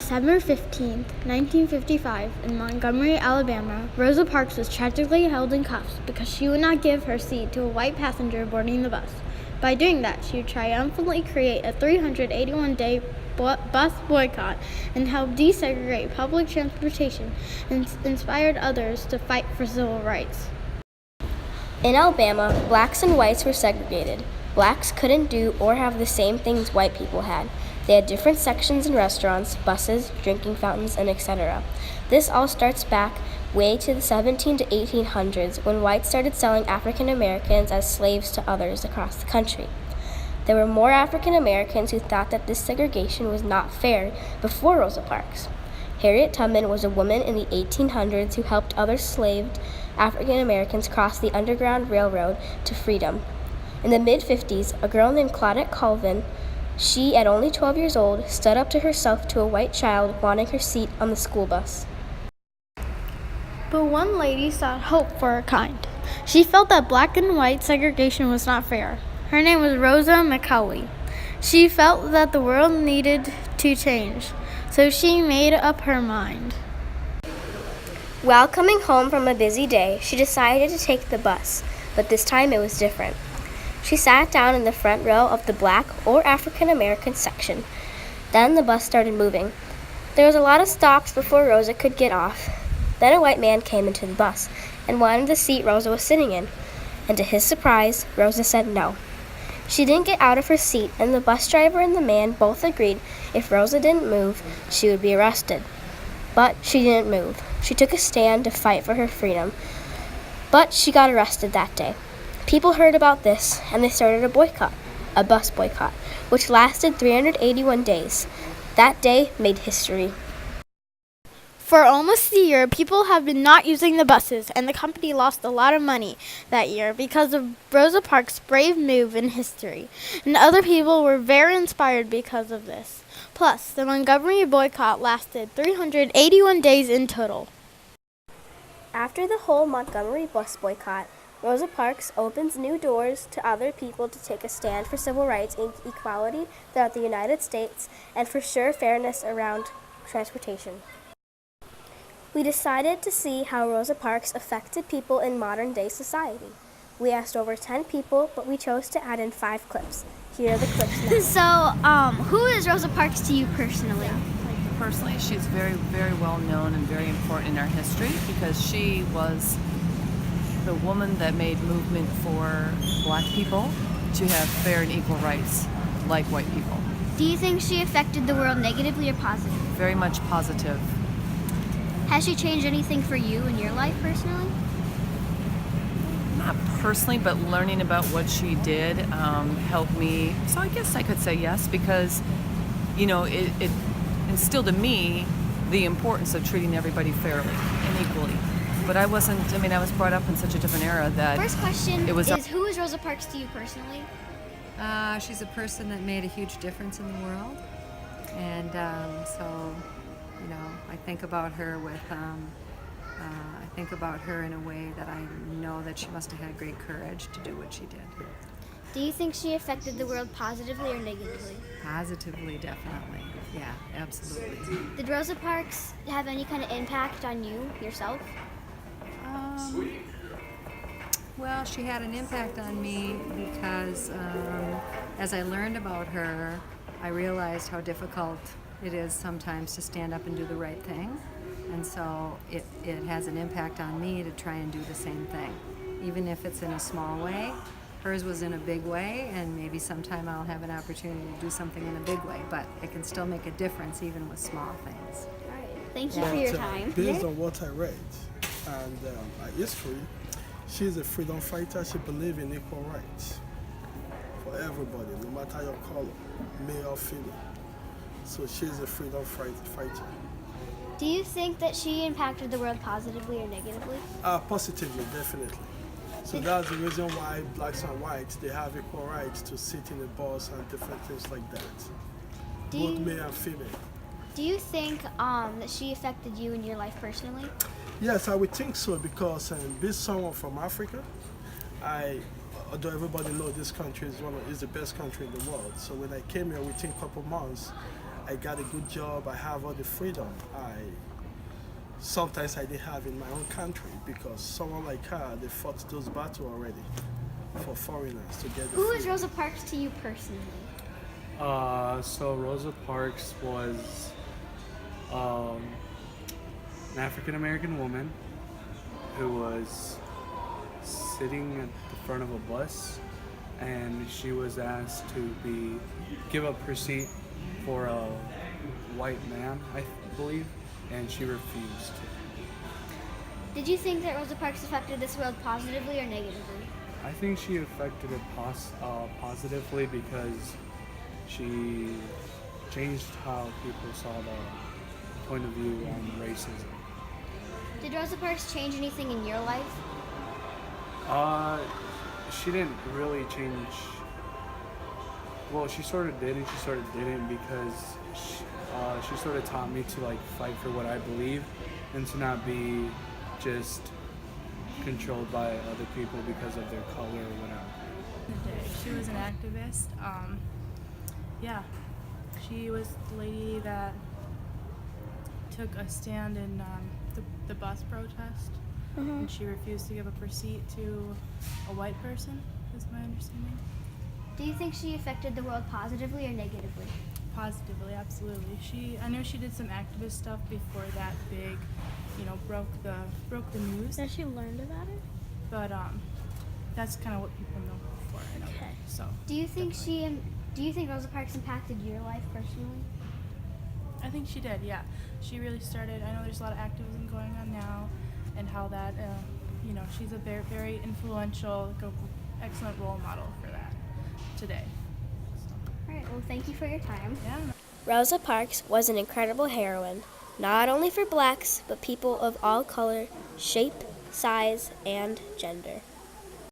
December 15th, 1955, in Montgomery, Alabama, Rosa Parks was tragically held in cuffs because she would not give her seat to a white passenger boarding the bus. By doing that, she would triumphantly create a 381-day bus boycott and help desegregate public transportation and inspired others to fight for civil rights. In Alabama, blacks and whites were segregated. Blacks couldn't do or have the same things white people had. They had different sections in restaurants, buses, drinking fountains, and etc. This all starts back way to the 17 to 1800s when whites started selling African Americans as slaves to others across the country. There were more African Americans who thought that this segregation was not fair before Rosa Parks. Harriet Tubman was a woman in the 1800s who helped other enslaved African Americans cross the Underground Railroad to freedom. In the mid-50s, a girl named Claudette Colvin, she, at only 12 years old, stood up to herself to a white child wanting her seat on the school bus. But one lady saw hope for her kind. She felt that black and white segregation was not fair. Her name was Rosa McCauley. She felt that the world needed to change, so she made up her mind. While coming home from a busy day, she decided to take the bus, but this time it was different. She sat down in the front row of the black or African American section. Then the bus started moving. There was a lot of stops before Rosa could get off. Then a white man came into the bus and wanted the seat Rosa was sitting in. And to his surprise, Rosa said no. She didn't get out of her seat, and the bus driver and the man both agreed if Rosa didn't move, she would be arrested. But she didn't move. She took a stand to fight for her freedom. But she got arrested that day. People heard about this, and they started a bus boycott, which lasted 381 days. That day made history. For almost a year, people have been not using the buses, and the company lost a lot of money that year because of Rosa Parks' brave move in history. And other people were very inspired because of this. Plus, the Montgomery boycott lasted 381 days in total. After the whole Montgomery bus boycott, Rosa Parks opens new doors to other people to take a stand for civil rights and equality throughout the United States and for sure fairness around transportation. We decided to see how Rosa Parks affected people in modern-day society. We asked over 10 people, but we chose to add in 5 clips. Here are the clips now. So, who is Rosa Parks to you personally? Personally, she's very, very well known and very important in our history because she was the woman that made movement for black people to have fair and equal rights like white people. Do you think she affected the world negatively or positively? Very much positive. Has she changed anything for you in your life personally? Not personally, but learning about what she did helped me. So I guess I could say yes because, it instilled in me the importance of treating everybody fairly and equally. But I was brought up in such a different era that... First question is, who is Rosa Parks to you personally? She's a person that made a huge difference in the world. And I think about her in a way that I know that she must have had great courage to do what she did. Do you think she affected the world positively or negatively? Positively, definitely. Yeah, absolutely. Did Rosa Parks have any kind of impact on you, yourself? Well, she had an impact on me because as I learned about her, I realized how difficult it is sometimes to stand up and do the right thing. And so it has an impact on me to try and do the same thing, even if it's in a small way. Hers was in a big way, and maybe sometime I'll have an opportunity to do something in a big way, but it can still make a difference even with small things. All right. Thank you for your time. Based on what I read and her history, she's a freedom fighter. She believes in equal rights for everybody, no matter your color, male or female. So she's a freedom fighter. Do you think that she impacted the world positively or negatively? Positively, definitely. So that's the reason why blacks and whites, they have equal rights to sit in a bus and different things like that. Both male and female. Do you think that she affected you in your life personally? Yes, I would think so because being someone from Africa, although everybody knows this country is the best country in the world. So when I came here within a couple months, I got a good job. I have all the freedom sometimes I didn't have in my own country because someone like her, they fought those battles already for foreigners to get the Who is freedom. Rosa Parks to you personally? So Rosa Parks was an African American woman who was sitting at the front of a bus, and she was asked to give up her seat for a white man, I believe, and she refused. Did you think that Rosa Parks affected this world positively or negatively? I think she affected it positively because she changed how people saw the point of view on racism. Did Rosa Parks change anything in your life? She didn't really change. Well, she sort of did and she sort of didn't because she sort of taught me to like fight for what I believe and to not be just controlled by other people because of their color or whatever. The day. She was an activist. Yeah, she was the lady that took a stand in the bus protest, and she refused to give up her seat to a white person, is my understanding. Do you think she affected the world positively or negatively? Positively, absolutely. I know she did some activist stuff before that big, broke the news. Has she learned about it? But that's kind of what people know her for. I know. Okay. So. Do you think Rosa Parks impacted your life personally? I think she did, yeah. She really started, I know there's a lot of activism going on now, and how that, she's a very, very influential, excellent role model for that today. All right, well, thank you for your time. Yeah. Rosa Parks was an incredible heroine, not only for blacks, but people of all color, shape, size, and gender.